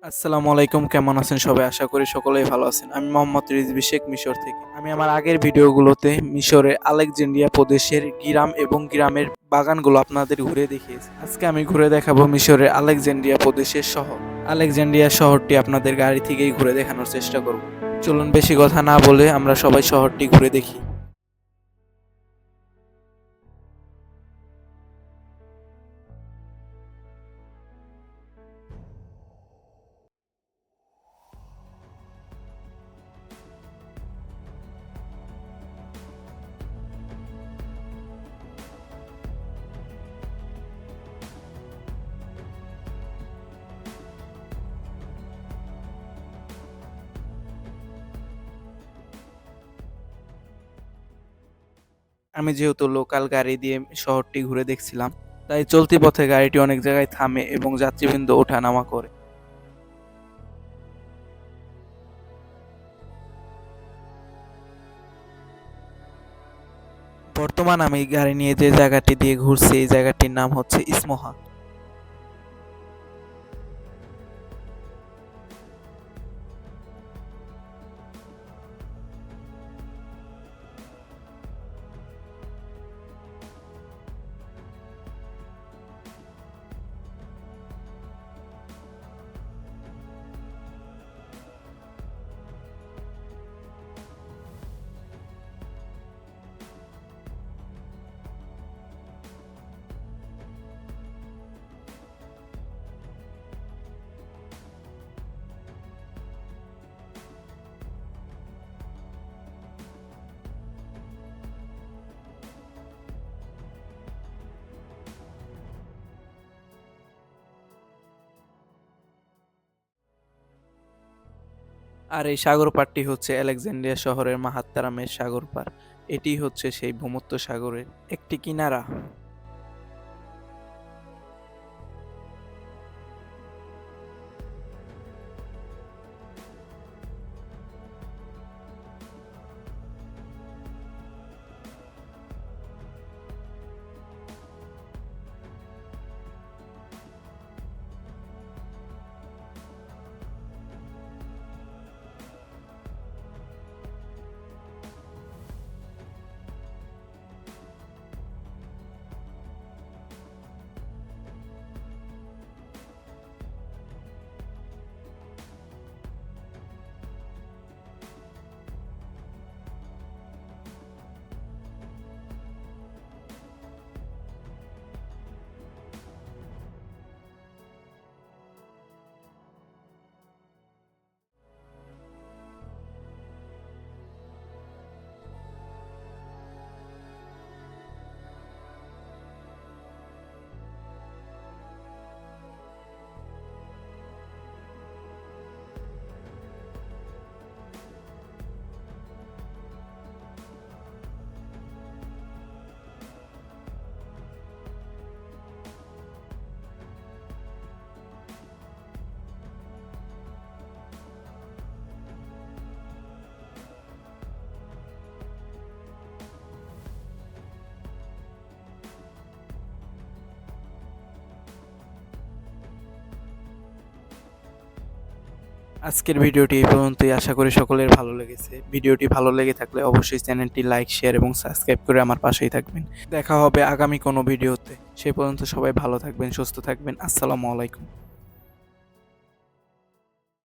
আসসালামু আলাইকুম, কেমন আছেন সবাই? আশা করি সকলেই ভালো আছেন। আমি মোহাম্মদ রিজভী শেখ, মিশর থেকে। আমি আমার আগের ভিডিওগুলোতে মিশরের আলেকজান্দ্রিয়া প্রদেশের গ্রাম এবং গ্রামের বাগানগুলো আপনাদের ঘুরে দেখিয়েছি। আজকে আমি ঘুরে দেখাবো মিশরের আলেকজান্দ্রিয়া প্রদেশের শহর। আলেকজান্দ্রিয়া শহরটি আপনাদের গাড়ি থেকেই ঘুরে দেখানোর চেষ্টা করব। চলুন বেশি কথা না বলে আমরা সবাই শহরটি ঘুরে দেখি। আমি যেহেতু লোকাল গাড়ি দিয়ে শহরটি ঘুরে দেখছিলাম, তাই চলতি পথে গাড়িটি অনেক জায়গায় থামে এবং যাত্রীবৃন্দ ওঠানামা করে। বর্তমান আমি গাড়ি নিয়ে যে জায়গাটি দিয়ে ঘুরছি, এই জায়গাটির নাম হচ্ছে ইসমোহা। আর এই সাগর পাড়টি হচ্ছে আলেকজান্দ্রিয়া শহরের মাহাত্তারামের সাগর পাড়। এটি হচ্ছে সেই ভূমধ্য সাগরের একটি কিনারা। আজকের ভিডিওটি এই পর্যন্তই। আশা করি সকলের ভালো লেগেছে। ভিডিওটি ভালো লেগে থাকলে অবশ্যই চ্যানেলটি লাইক, শেয়ার এবং সাবস্ক্রাইব করে আমার পাশেই থাকবেন। দেখা হবে আগামী কোনো ভিডিওতে। সে পর্যন্ত সবাই ভালো থাকবেন, সুস্থ থাকবেন। আসসালামু আলাইকুম।